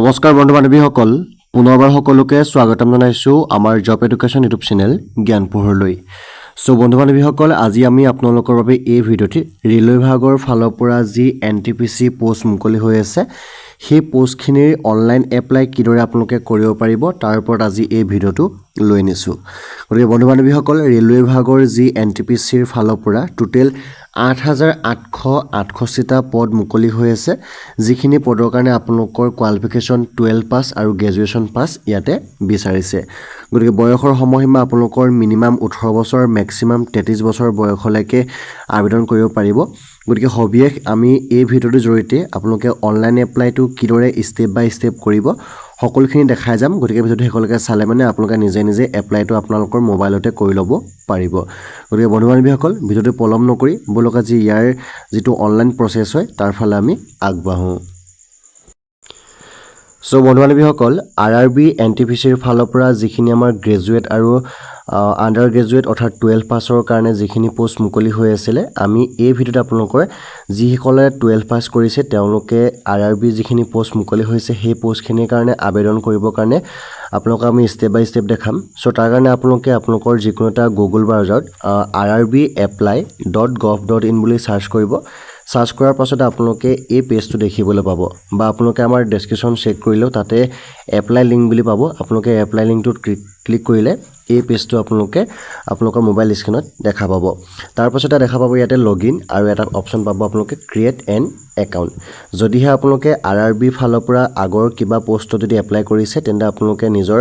নমস্কাৰ বন্ধু বান্ধৱীসকল পুনৰবাৰ সকলোকে স্বাগতম জনাইছো আমাৰ জব এডুকেশ্যন ইউটিউব চেনেল জ্ঞান পোহৰলৈ সো বন্ধু বান্ধৱীসকল আজি আমি আপোনালোকৰ বাবে এই ভিডিঅ'টি ৰেলৱে বিভাগৰ ফালৰ পৰা যি NTPC পোষ্ট মুকলি হৈ আছে সেই পোষ্টখিনিৰ অনলাইন এপ্লাই কিদৰে আপোনালোকে কৰিব পাৰিব তাৰ ওপৰত আজি এই ভিডিঅ'টো লৈ নিছো গতিকে বন্ধু বান্ধৱীসকল ৰেলৱে বিভাগৰ যি NTPC ৰ ফালৰ পৰা টোটেল 8868টা পদ মুকলি হৈ আছে যিখিনি পদৰ কাৰণে আপোনালোকৰ কোৱালিফিকেশন 12 পাস আৰু গ্ৰেজুৱেচন পাস ইয়াতে বিচাৰিছে গতিকে বয়সৰ সময়সীমা আপোনালোকৰ মিনিমাম 18 বছৰ ম্যাক্সিমাম 33 বছৰ বয়সলৈকে আবেদন কৰিব পাৰিব গতিকে হবিয়েক আমি এই ভিডিঅ'টোৰ জৰিয়তে আপোনালোকে অনলাইন এপ্লাইটো কিদৰে স্টেপ বাই স্টেপ কৰিব সকলোখিনি দেখাই যাম গতিকে ভিডিঅ'টো সকলোকে চালে মানে আপোনালোকে নিজে নিজে এপ্লাইটো আপোনালোকৰ মোবাইলতে কৰি ল'ব পাৰিব গতিকে বন্ধু বান্ধৱীসকল ভিডিঅ'টো পলম নকৰি বলক আজি ইয়াৰ যেটো অনলাইন প্ৰসেস হয় তাৰ ফালে আমি আগবাঢ়ো সো বন্ধু বান্ধৱীসকল RRB NTPC ৰ ফালৰ পৰা যিখিনি আমাৰ গ্ৰেজুৱেট আৰু আন্ডাৰ গ্ৰেজুৱেট অৰ্থাৎ 12 পাছৰ কাৰণে যিখিনি পোষ্ট মুকলি হৈ আছিল আমি এই ভিডিঅ'ত আপোনালোকৰ যিসকলে 12 পাছ কৰিছে তেওঁলোকে RRB যিখিনি পোষ্ট মুকলি হৈছে সেই পোষ্টখিনিৰ কাৰণে আবেদন কৰিবৰ কাৰণে আপোনালোক আমি স্টেপ বাই স্টেপ দেখাম সো তাৰ কাৰণে আপোনালোকে আপোনালোকৰ যিকোনো এটা গুগল ব্ৰাউজাৰত rrbapply.gov.in বুলি সাৰ্চ কৰিব সাৰ্চ কৰাৰ পাছত আপোনালোকে এই পেজটো দেখিবলৈ পাব বা আপোনালোকে আমাৰ ডেসক্ৰিপচন চেক কৰিলেও তাতে এপ্লাই লিংক বুলি পাব আপোনালোকে এপ্লাই লিংকটোত ক্লিক কৰিলে এই পেজটো আপোনালোকে আপোনালোকৰ মোবাইল স্ক্ৰিনত দেখা পাব তাৰ পাছতে দেখা পাব ইয়াতে লগইন আৰু এটা অপচন পাব আপোনালোকে ক্ৰিয়েট এন একাউন্ট যদিহে আপোনালোকে RRB ফালৰ পৰা আগৰ কিবা পোষ্ট যদি এপ্লাই কৰিছে তেন্তে আপোনালোকে নিজৰ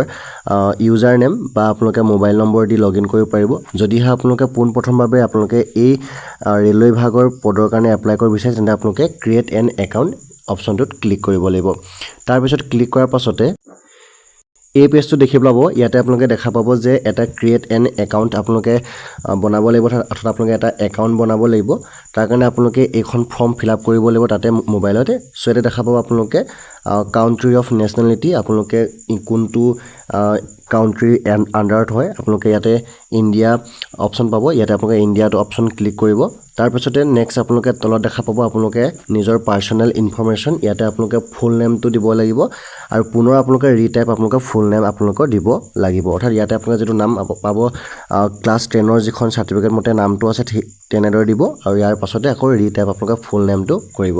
ইউজাৰ নেম বা আপোনালোকে মোবাইল নম্বৰ দি লগইন কৰিব পাৰিব যদিহে আপোনালোকে পোন প্ৰথমভাৱে আপোনালোকে এই ৰেলৱে বিভাগৰ পদৰ কাৰণে এপ্লাই কৰিব বিচাৰে তেন্তে আপোনালোকে ক্ৰিয়েট এন একাউন্ট অপচনটোত ক্লিক কৰিব লাগিব তাৰ পিছত ক্লিক কৰাৰ পাছতে এই পেজটো দেখি পাব ইয়াতে আপোনালোকে দেখা পাব যে এটা ক্ৰিয়েট এন একাউন্ট আপোনালোকে বনাব লাগিব অৰ্থাৎ আপোনালোকে এটা একাউন্ট বনাব লাগিব তাৰ কাৰণে আপোনালোকে এখন ফৰ্ম ফিল আপ কৰিব লাগিব তাতে মোবাইলতে সো এটা দেখা পাব আপোনালোকে কাউন্ট্ৰি অফ নেশনালিটি আপোনালোকে কোনটো কাউন্ট্ৰি আন্ডাৰত হয় আপোনালোকে ইয়াতে ইন্ডিয়া অপচন পাব ইয়াতে আপোনালোকে ইন্ডিয়াটো অপচন ক্লিক কৰিব তাৰ পিছতে নেক্সট আপোনালোকে তলত দেখা পাব আপোনালোকে নিজৰ পাৰ্সোনাল ইনফৰমেশন ইয়াতে আপোনালোকে ফুল নেমটো দিব লাগিব আৰু পুনৰ আপোনালোকে ৰিটাইপ আপোনালোকে ফুল নেম আপোনালোকৰ দিব লাগিব অৰ্থাৎ ইয়াতে আপোনালোকে যেটো নাম পাব ক্লাস 10 ৰ যিখন সাৰ্টিফিকেট মতে নামটো আছে তেনেদৰে দিব আৰু ইয়াৰ পাছতে আকৌ ৰিটাইপ আপোনালোকে ফুল নেমটো কৰিব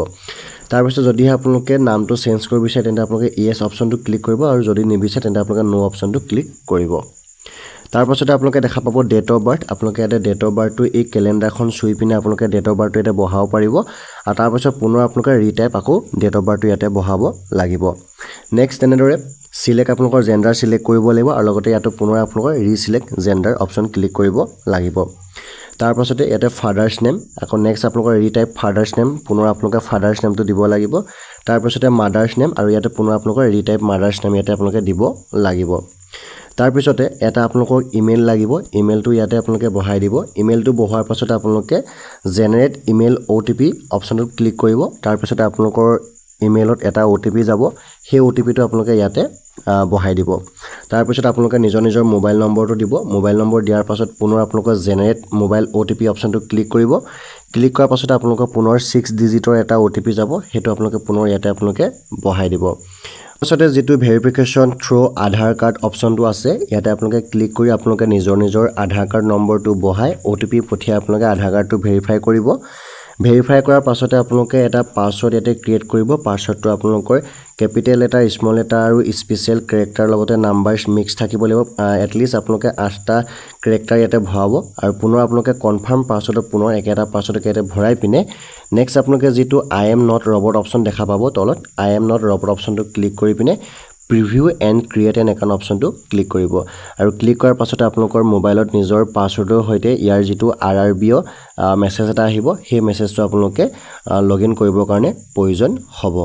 তাৰ পিছত যদি আপোনালোকে নামটো চেঞ্জ কৰিব বিচাৰে তেন্তে আপোনালোকে ইয়েস অপচনটো ক্লিক কৰিব আৰু যদি নিবিচাৰে তেন্তে আপোনালোকে নো অপচনটো ক্লিক কৰিব তাৰ পাছতে আপোনালোকে দেখা পাব ডেট অফ বাৰ্থ আপোনালোকে এটা ডেট অফ বাৰ্থটো এই ক্যালেন্ডাৰখন চুই পিনে আপোনালোকে ডেট অফ বাৰ্থটো এটা বহাব পাৰিব আৰু তাৰ পাছত পুনৰ আপোনালোকে ৰিটাইপ আকৌ ডেট অফ বাৰ্থটো ইয়াতে বহাব লাগিব নেক্সট তেনেদৰে সিলেক্ট আপোনালোকৰ জেন্ডাৰ সিলেক্ট কৰিব লাগিব আৰু লগতে ইয়াতে পুনৰ আপোনালোকৰ ৰিসিলেক্ট জেন্ডাৰ অপচন ক্লিক কৰিব লাগিব তাৰ পাছতে ইয়াতে ফাদাৰ্স নেম আকৌ নেক্সট আপোনালোকৰ ৰিটাইপ ফাদাৰ্স নেম পুনৰ আপোনালোকে ফাদাৰ্স নেমটো দিব লাগিব তাৰ পাছতে মাদাৰ্স নেম আৰু ইয়াতে পুনৰ আপোনালোকৰ ৰিটাইপ মাদাৰ্স নেম ইয়াতে আপোনালোকে দিব লাগিব তাৰ পিছতে এটা আপোনালোকৰ ইমেইল লাগিব ইমেইলটো ইয়াতে আপোনালোকে বহাই দিব ইমেইলটো বহাৰ পাছতে আপোনালোকে জেনাৰেট ইমেইল OTP অপচনটো ক্লিক কৰিব তাৰ পিছতে আপোনালোকৰ ইমেইলত এটা OTP যাব সেই OTPটো আপোনালোকে ইয়াতে বহাই দিব তাৰ পিছত আপোনালোকে নিজৰ মোবাইল নম্বৰটো দিব মোবাইল নম্বৰ দিয়াৰ পাছত পুনৰ আপোনালোকৰ জেনাৰেট মোবাইল OTP অপচনটো ক্লিক কৰিব ক্লিক কৰাৰ পাছত আপোনালোকৰ পুনৰ 6 ডিজিটৰ এটা OTP যাব হেতু আপোনালোকে পুনৰ ইয়াতে আপোনালোকে বহাই দিব পাছতে যেটো ভেৰিফিকেশন থ্ৰু আধাৰ কাৰ্ড অপচনটো আছে ইয়াতে আপোনালোকে ক্লিক কৰি আপোনালোকে নিজৰ আধাৰ কাৰ্ড নম্বৰটো বহাই OTP পঠিয়াই আপোনালোকে আধাৰ কাৰ্ডটো ভেৰিফাই কৰিব ভেৰিফাই কৰাৰ পাছতে আপোনালোকে এটা পাছৱৰ্ড ইয়াতে ক্ৰিয়েট কৰিব পাছৱৰ্ডটো আপোনালোকৰ কেপিটেল লেটাৰ স্মল লেটাৰ আৰু স্পেশাল ক্যাৰেক্টাৰ লগতে নাম্বাৰছ মিক্স থাকিব লাগিব এটলিষ্ট আপোনালোকে 8টা ক্যাৰেক্টাৰ ইয়াতে ভৰাব আৰু পুনৰ আপোনালোকে কনফাৰ্ম পাছৱৰ্ড পুনৰ একেটা পাছৱৰ্ড ইয়াতে ভৰাই পিনে নেক্সট আপোনালোকে যেটো I am not robot option দেখা পাব তলত I am not robot অপচনটো ক্লিক কৰি পিনে preview and create N account অপচনটো ক্লিক কৰিব আৰু ক্লিক কৰাৰ পাছতে আপোনালোকৰ মোবাইলত নিজৰ পাছৱৰ্ডৰ সৈতে ইয়াৰ যেটো RRB মেছেজ এটা আহিব সেই মেছেজটো আপোনালোকে লগইন কৰিবৰ কাৰণে প্ৰয়োজন হ'ব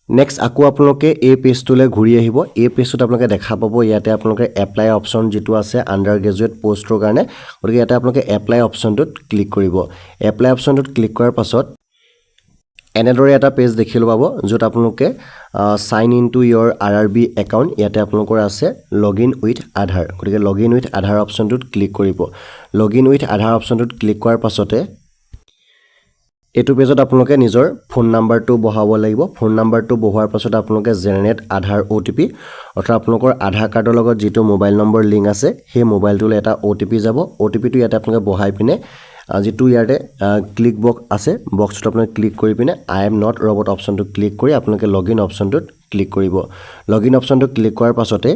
নেক্সট আকৌ আপোনালোকে এই পেজটোলৈ ঘূৰি আহিব এই পেজটোত আপোনালোকে দেখা পাব ইয়াতে আপোনালোকে এপ্লাই অপচন যেটো আছে আন্ডাৰ গ্ৰেজুৱেট পোষ্টৰ কাৰণে গতিকে ইয়াতে আপোনালোকে এপ্লাই অপচনটোত ক্লিক কৰিব এপ্লাই অপচনটোত ক্লিক কৰাৰ পাছত এনেদৰে এটা পেজ দেখিব পাব যত আপোনালোকে sign in to your RRB account ইয়াতে আপোনালোকৰ আছে লগইন উইথ আধাৰ গতিকে লগইন উইথ আধাৰ অপচনটোত ক্লিক কৰিব লগইন উইথ আধাৰ অপচনটোত ক্লিক কৰাৰ পাছতে এইটো পেজত আপোনালোকে নিজৰ ফোন নাম্বাৰটো বহাব লাগিব ফোন নাম্বাৰটো বহোৱাৰ পাছত আপোনালোকে জেনেৰেট আধাৰ OTP অৰ্থাৎ আপোনালোকৰ আধাৰ কাৰ্ডৰ লগত যিটো মোবাইল নম্বৰ লিংক আছে সেই মোবাইলটোলৈ এটা OTP যাব OTPটো ইয়াতে আপোনালোকে বহাই পিনে যিটো ইয়াতে ক্লিক বক্স আছে বক্সটো আপোনালোকে ক্লিক কৰি পিনে আই এম নট ৰবট অপশ্যনটো ক্লিক কৰি আপোনালোকে লগইন অপশ্যনটোত ক্লিক কৰিব লগইন অপশ্যনটো ক্লিক কৰাৰ পাছতে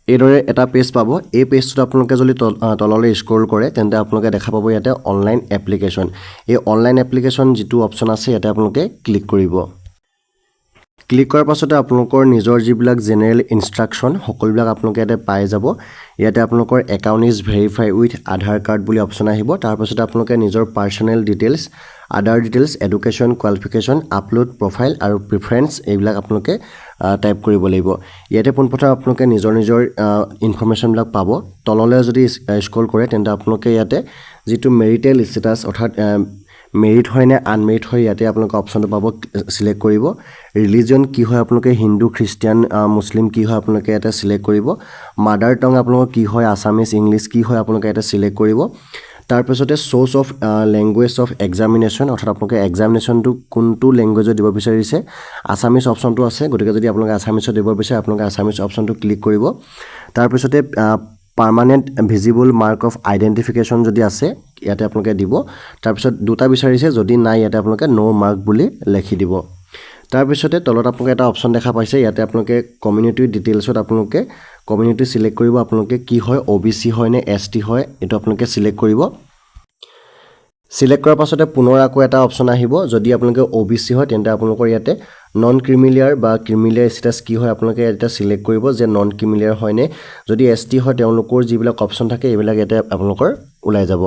এইদৰে এটা পেজ পাব এই পেজটোত আপোনালোকে যদি তললৈ স্ক্ৰল কৰে তেন্তে আপোনালোকে দেখা পাব ইয়াতে অনলাইন এপ্লিকেশ্যন এই অনলাইন এপ্লিকেশ্যন যিটো অপশ্যন আছে ইয়াতে আপোনালোকে ক্লিক কৰিব ক্লিক কৰাৰ পাছতে আপোনালোকৰ নিজৰ যিবিলাক জেনেৰেল ইনষ্ট্ৰাকশ্যন সকলোবিলাক আপোনালোকে ইয়াতে পাই যাব ইয়াতে আপোনালোকৰ account is verify with Aadhaar card বুলি অপশ্যন আহিব তাৰ পাছতে আপোনালোকে নিজৰ পাৰ্চনেল ডিটেইলছ আদাৰ details education qualification upload profile আৰু প্ৰিফাৰেন্স এইবিলাক আপোনালোকে টাইপ কৰিব লাগিব ইয়াতে পোনপ্ৰথমে আপোনালোকে নিজৰ ইনফৰমেশ্যনবিলাক পাব তললৈ যদি স্ক্ৰল কৰে তেন্তে আপোনালোকে ইয়াতে যিটো মেৰিটেল ষ্টেটাছ অৰ্থাৎ মেৰিট হয় নে আনমেৰিট হয় ইয়াতে আপোনালোকে অপশ্যনটো পাব সিলেক্ট কৰিব ৰিলিজন কি হয় আপোনালোকে হিন্দু খ্ৰীষ্টিয়ান মুছলিম কি হয় আপোনালোকে ইয়াতে সিলেক্ট কৰিব মাদাৰ টং আপোনালোকৰ কি হয় আছামিজ ইংলিছ কি হয় আপোনালোকে ইয়াতে সিলেক্ট কৰিব তাৰপিছতে source of language of examination অৰ্থাৎ আপোনালোকে এক্সামিনেশ্যনটো কোনটো লেংগুৱেজত দিব বিচাৰিছে আছামিজ অপশ্যনটো আছে গতিকে যদি আপোনালোকে আছামিজত দিব বিচাৰে আপোনালোকে আছামিজ অপশ্যনটো ক্লিক কৰিব তাৰপিছতে permanent visible mark of identification যদি আছে ইয়াতে আপোনালোকে দিব তাৰপিছত দুটা বিচাৰিছে যদি নাই ইয়াতে আপোনালোকে নো মাৰ্ক বুলি লিখি দিব তাৰপিছতে তলত আপোনালোকে এটা অপশ্যন দেখা পাইছে ইয়াতে আপোনালোকে কমিউনিটি ডিটেইলছত আপোনালোকে কমিউনিটি সিলেক্ট কৰিব আপোনালোকে কি হয় OBC হয় নে ST হয় এইটো আপোনালোকে সিলেক্ট কৰিব সিলেক্ট কৰাৰ পাছতে পুনৰ আকৌ এটা অপশ্যন আহিব যদি আপোনালোকে OBC হয় তেন্তে আপোনালোকৰ ইয়াতে নন ক্ৰিমিলিয়াৰ বা ক্ৰিমিলিয়াৰ ষ্টেটাছ কি হয় আপোনালোকে এটা সিলেক্ট কৰিব যে নন ক্ৰিমিলিয়াৰ হয় নে যদি ST হয় তেওঁলোকৰ যিবিলাক অপশ্যন থাকে এইবিলাক ইয়াতে আপোনালোকৰ ওলাই যাব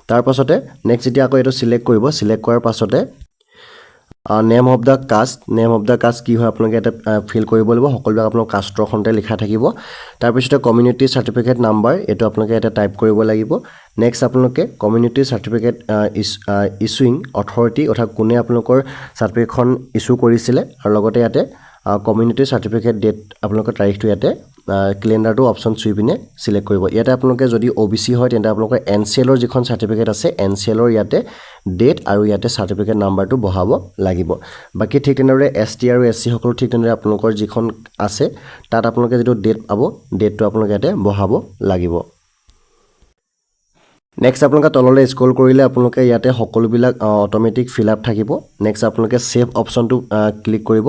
তাৰ পাছতে নেক্সট যেতিয়া আকৌ এইটো সিলেক্ট কৰিব সিলেক্ট কৰাৰ পাছতে নেম অফ দ্য কাষ্ট কি হয় আপোনালোকে এটা ফিল কৰিব লাগিব সকলোবিলাক আপোনালোকৰ কাষ্টৰ খনতে লিখা থাকিব তাৰপিছতে কমিউনিটি চাৰ্টিফিকেট নাম্বাৰ এইটো আপোনালোকে এটা টাইপ কৰিব লাগিব নেক্সট আপোনালোকে কমিউনিটি চাৰ্টিফিকেট ইছুইং অথৰিটি অৰ্থাৎ কোনে আপোনালোকৰ চাৰ্টিফিকেটখন ইছ্যু কৰিছিলে আৰু লগতে ইয়াতে কমিউনিটি চাৰ্টিফিকেট ডেট আপোনালোকৰ তাৰিখটো ইয়াতে ক্যালেণ্ডাৰটো অপশ্যন চুই পিনে সিলেক্ট কৰিব ইয়াতে আপোনালোকে যদি OBC হয় তেন্তে আপোনালোকৰ NCLৰ যিখন চাৰ্টিফিকেট আছে NCLৰ ইয়াতে ডেট আৰু ইয়াতে চাৰ্টিফিকেট নাম্বাৰটো বহাব লাগিব বাকি ঠিক তেনেদৰে ST আৰু SC সকলো ঠিক তেনেদৰে আপোনালোকৰ যিখন আছে তাত আপোনালোকে যেটো ডেট পাব ডেটটো আপোনালোকে ইয়াতে বহাব লাগিব নেক্সট আপোনালোকে তললৈ স্ক্ৰল কৰিলে আপোনালোকে ইয়াতে সকলোবিলাক অটোমেটিক ফিল আপ থাকিব নেক্সট আপোনালোকে সেভ অপশ্যনটো ক্লিক কৰিব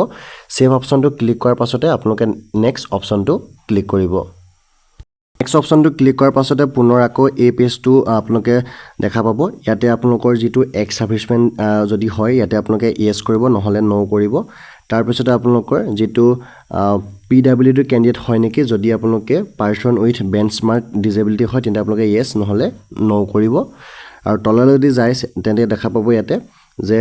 সেভ অপশ্যনটো ক্লিক কৰাৰ পাছতে আপোনালোকে নেক্সট অপশ্যনটো ক্লিক কৰিব নেক্সট অপশ্যনটো ক্লিক কৰাৰ পাছতে পুনৰ আকৌ এই পেজটো আপোনালোকে দেখা পাব ইয়াতে আপোনালোকৰ যিটো এক্স সাৰ্ভিসমেন যদি হয় ইয়াতে আপোনালোকে ইয়েস কৰিব নহলে নো কৰিব তাৰ পিছতে আপোনালোকৰ যিটো PWD ক্যান্ডিডেট হয় নেকি যদি আপোনালোকে পাৰসন উইথ বেঞ্চমাৰ্ক ডিসেবিলিটি হয় তেন্তে আপোনালোকে ইয়েস নহলে নো কৰিব আৰু তললৈ যদি যায় তেন্তে দেখা পাব ইয়াতে যে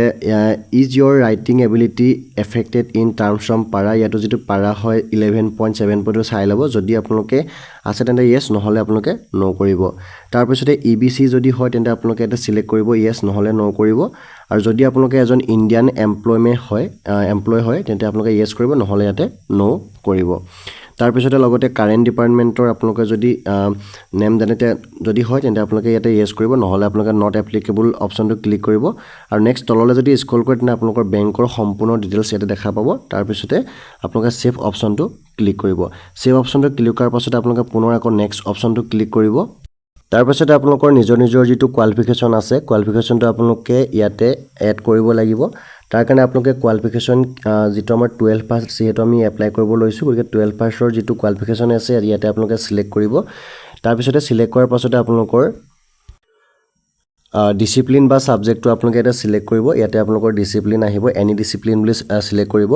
is your writing ability affected in terms from পাৰা ইয়াটো যিটো পাৰা হয় 11.7 চাই ল'ব যদি আপোনালোকে আছে তেন্তে ইয়েস নহলে আপোনালোকে নো কৰিব তাৰ পিছতে EBC যদি হয় তেন্তে আপোনালোকে এটা সিলেক্ট কৰিব ইয়েস নহলে নো কৰিব আৰু যদি আপোনালোকে এজন ইণ্ডিয়ান এমপ্লয় হয় তেন্তে আপোনালোকে ইয়েস কৰিব নহলে ইয়াতে নো কৰিব তাৰ পিছতে লগতে কাৰেন্ট ডিপাৰ্টমেন্টৰ আপোনালোকে যদি নেম জানেতে যদি হয় তেন্তে আপোনালোকে ইয়াতে ইয়েস কৰিব নহলে আপোনালোকে নট এপ্লিকেবল অপশ্যনটো ক্লিক কৰিব আৰু নেক্সট তললৈ যদি স্ক্ৰল কৰে তেন্তে আপোনালোকৰ বেংকৰ সম্পূৰ্ণ ডিটেইলছ ইয়াতে দেখা পাব তাৰ পিছতে আপোনালোকে সেভ অপশ্যনটো ক্লিক কৰিব সেভ অপশ্যনটো ক্লিক কৰাৰ পাছতে আপোনালোকে পুনৰ আকৌ নেক্সট অপশ্যনটো ক্লিক কৰিব তাৰ পাছতে আপোনালোকৰ নিজৰ যিটো কোৱালিফিকেশ্যন আছে কোৱালিফিকেশ্যনটো আপোনালোকে ইয়াতে এড কৰিব লাগিব তাৰ কাৰণে আপোনালোকে কোৱালিফিকেশ্যন যিটো আমাৰ 12 পাছ যেহেতু আমি এপ্লাই কৰিব লৈছো গতিকে 12 পাছৰ যিটো কোৱালিফিকেশ্যন আছে ইয়াতে আপোনালোকে সিলেক্ট কৰিব তাৰ পিছতে সিলেক্ট কৰাৰ পাছতে আপোনালোকৰ ডিসিপ্লিন বা সাবজেক্টটো আপোনালোকে এটা সিলেক্ট কৰিব ইয়াতে আপোনালোকৰ ডিসিপ্লিন আহিব এনি ডিসিপ্লিন বুলি সিলেক্ট কৰিব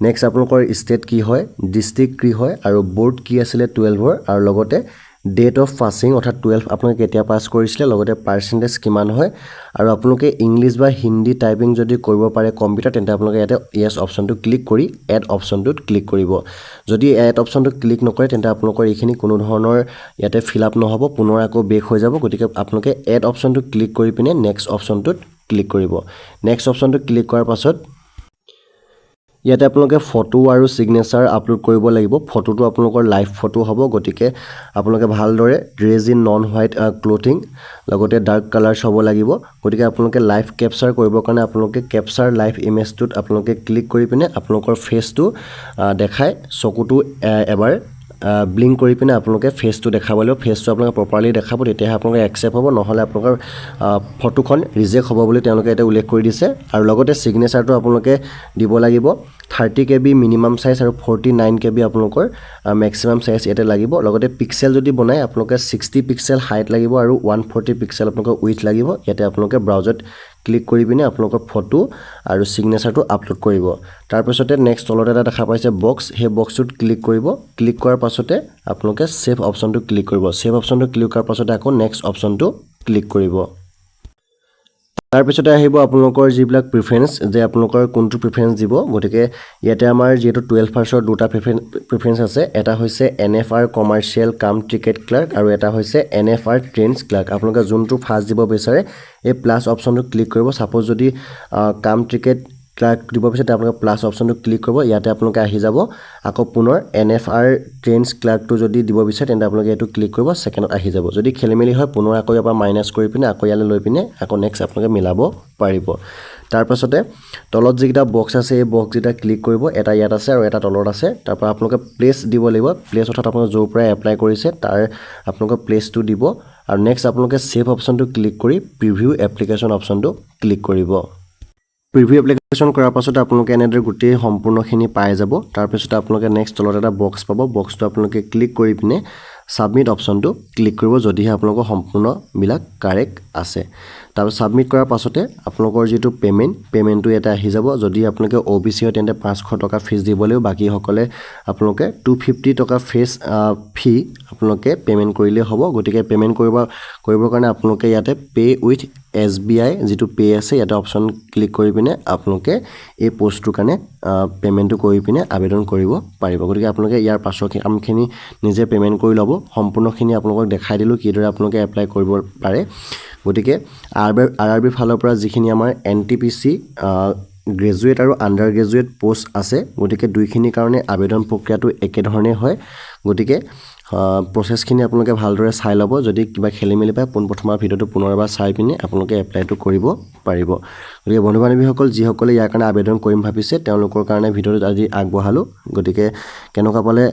নেক্সট আপোনালোকৰ ষ্টেট কি হয় ডিস্ট্ৰিক্ট কি হয় আৰু বোৰ্ড কি আছিল 12ৰ আৰু লগতে ডেট অফ পাসিং অৰ্থাৎ 12 আপোনালোকে কেতিয়া পাস কৰিছিলে লগতে পাৰ্সেন্টেজ কিমান হয় আৰু আপোনালোকে ইংলিশ বা হিন্দী টাইপিং যদি কৰিব পাৰে কম্পিউটাৰ তেন্তে আপোনালোকে ইয়াতে ইয়েস অপশ্যনটো ক্লিক কৰি এড অপশ্যনটোত ক্লিক কৰিব যদি এড অপশ্যনটো ক্লিক নকৰে তেন্তে আপোনালোকৰ এইখিনি কোনো ধৰণৰ ইয়াতে ফিল আপ নহব পুনৰ আকৌ বেক হৈ যাব গতিকে আপোনালোকে এড অপশ্যনটো ক্লিক কৰি পিনে নেক্সট অপশ্যনটোত ক্লিক কৰিব নেক্সট অপশ্যনটো ক্লিক কৰাৰ পাছত ইয়াতে আপোনালোকে ফটো আৰু সিগনেচাৰ আপলোড কৰিব লাগিব ফটোটো আপোনালোকৰ লাইভ ফটো হ'ব গতিকে আপোনালোকে ভালদৰে dress in non white clothing লগতে ডাৰ্ক কালাৰ্ছ হ'ব লাগিব গতিকে আপোনালোকে লাইভ কেপচাৰ কৰিবৰ কাৰণে আপোনালোকে কেপচাৰ লাইভ ইমেজটোত আপোনালোকে ক্লিক কৰি পিনে আপোনালোকৰ ফেচটো দেখাই চকুটো এবাৰ ব্লিংক কৰি পিনে আপোনালোকে ফেচটো দেখাব লাগিব ফেচটো আপোনালোকে প্ৰপাৰলি দেখাব তেতিয়াহে আপোনালোকে একচেপ্ট হ'ব নহ'লে আপোনালোকৰ ফটোখন ৰিজেক্ট হ'ব বুলি তেওঁলোকে এটা উল্লেখ কৰি দিছে আৰু লগতে সিগনেচাৰটো আপোনালোকে দিব লাগিব 30 KB মিনিমাম সাইজ আৰু 49 KB আপোনালোকৰ ম্যাক্সিমাম সাইজ ইয়াতে লাগিব লগতে পিক্সেল যদি বনায় আপোনালোকে 60 পিক্সেল হাইট লাগিব আৰু 140 পিক্সেল আপোনালোকৰ উইথ লাগিব ইয়াতে আপোনালোকে ব্ৰাউজত ক্লিক কৰি পিনে আপোনালোকৰ ফটো আৰু সিগনেচাৰটো আপলোড কৰিব তাৰ পিছতে নেক্সট তলত এটা দেখা পাইছে বক্স হে বক্সটোত ক্লিক কৰিব ক্লিক কৰাৰ পাছতে আপোনালোকে সেভ অপচনটো ক্লিক কৰিব সেভ অপচনটো ক্লিক কৰাৰ পাছতে আকৌ নেক্সট অপচনটো ক্লিক কৰিব তাৰ পিছতে আহিব আপোনালোকৰ যিবিলাক প্ৰিফাৰেন্স যে আপোনালোকৰ কোনটো প্ৰিফাৰেন্স দিব গতিকে ইয়াতে আমাৰ যেটো 12 পাৰ্চৰ দুটা প্ৰিফাৰেন্স আছে এটা হৈছে NFR কমাৰ্শিয়াল কাম টিকেট ক্লাৰ্ক আৰু এটা হৈছে NFR ট্ৰেইনছ ক্লাৰ্ক আপোনালোকে যোনটো ফাৰ্স্ট দিব বিচাৰে এই প্লাস অপচনটো ক্লিক কৰিব সাপোজ যদি কাম টিকেট ক্লাৰ্ক দিব বিচাৰে আপোনালোকে প্লাস অপচনটো ক্লিক কৰিব ইয়াতে আপোনালোকে আহি যাব আকৌ পুনৰ NFR ট্ৰেইনছ ক্লাৰ্কটো যদি দিব বিচাৰে তেন্তে আপোনালোকে এটো ক্লিক কৰিব সেকেন্ডত আহি যাব যদি খেলিমেলি হয় পুনৰ আকৌ ইয়াৰ পৰা মাইনাস কৰি পিনে আকৌ ইয়ালৈ লৈ পিনে আকৌ নেক্সট আপোনালোকে মিলাব পাৰিব তাৰ পাছতে তলত যিটা বক্স আছে এই বক্স যেটা ক্লিক কৰিব এটা ইয়াত আছে আৰু এটা তলত আছে তাৰ পৰা আপোনালোকে প্লেস দিব লাগিব প্লেস অৰ্থাৎ আপোনালোকে যৰ পৰা এপ্লাই কৰিছে তাৰ আপোনালোকে প্লেসটো দিব আৰু নেক্সট আপোনালোকে সেভ অপচনটো ক্লিক কৰি প্ৰিভিউ এপ্লিকেশন অপচনটো ক্লিক কৰিব প্ৰিভিউ এপ্লিকেশন কৰাৰ পাছত আপোনালোকে এনেদৰে গোটেই সম্পূৰ্ণখিনি পাই যাব তাৰ পিছত আপোনালোকে নেক্সট তলত এটা বক্স পাব বক্সটো আপোনালোকে ক্লিক কৰি পিনে সাবমিট অপচনটো ক্লিক কৰিব যদিহে আপোনালোকৰ সম্পূৰ্ণ মিলাক কাৰেক্ট আছে তাৰ সাবমিট কৰাৰ পাছতে আপোনালোকৰ যেটো পেমেন্টটো এটা আহি যাব যদি আপোনালোকে OBC হয় তেন্তে 500 টকা ফিজ দিব লাগিব বাকি সকলে আপোনালোকে 250 টকা ফি আপোনালোকে পেমেন্ট কৰিলে হ'ব গতিকে পেমেন্ট কৰিবৰ কাৰণে আপোনালোকে ইয়াতে পে উইথ SBI যেটো পে আছে ইয়াতে অপচন ক্লিক কৰি পিনে আপোনালোকে এই পোষ্টটোৰ কাৰণে পেমেন্টটো কৰি পিনে আবেদন কৰিব পাৰিব গতিকে আপোনালোকে ইয়াৰ পাছৰ কামখিনি নিজে পেমেন্ট কৰি ল'ব সম্পূৰ্ণখিনি আপোনালোকক দেখাই দিলো কিদৰে আপোনালোকে এপ্লাই কৰিব পাৰে গতিকে RRB ফালৰ পৰা যিখিনি আমাৰ NTPC গ্ৰেজুৱেট আৰু আন্ডাৰ গ্ৰেজুৱেট পোষ্ট আছে গতিকে দুইখিনিৰ কাৰণে আবেদন প্ৰক্ৰিয়াটো একে ধৰণে হয় গতিকে প্ৰসেসখিনি আপোনালোকে ভালদৰে চাই ল'ব যদি কিবা খেলিমেলি পায় পোনপ্ৰথমৰ ভিডিওটো পুনৰবাৰ চাই পিনে আপোনালোকে এপ্লাইটো কৰিব পাৰিব গতিকে বন্ধু-বান্ধৱীসকল যিসকলে ইয়াৰ কাৰণে আবেদন কৰিম ভাবিছে তেওঁলোকৰ কাৰণে ভিডিওটো আজি আগবঢ়ালো গতিকে কেনেকুৱা পালে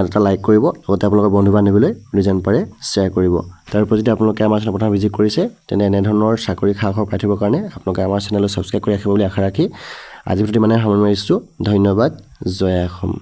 এটা লাইক কৰিব লগতে আপোনালোকৰ বন্ধু-বান্ধৱীলৈ ৰিজন পাৰে শ্বেয়াৰ কৰিব তাৰ উপৰি যদি আপোনালোকে আমাৰ চেনেল প্ৰথম ভিজিট কৰিছে তেনে এনে ধৰণৰ চাকৰি খাখৰ পাই থাকিবৰ কাৰণে আপোনালোকে আমাৰ চেনেলটো সাবস্ক্ৰাইব কৰি ৰাখিব বুলি আশা ৰাখি আজি ভিডিওটো মানে সামৰণি মাৰিছো ধন্যবাদ জয় অসম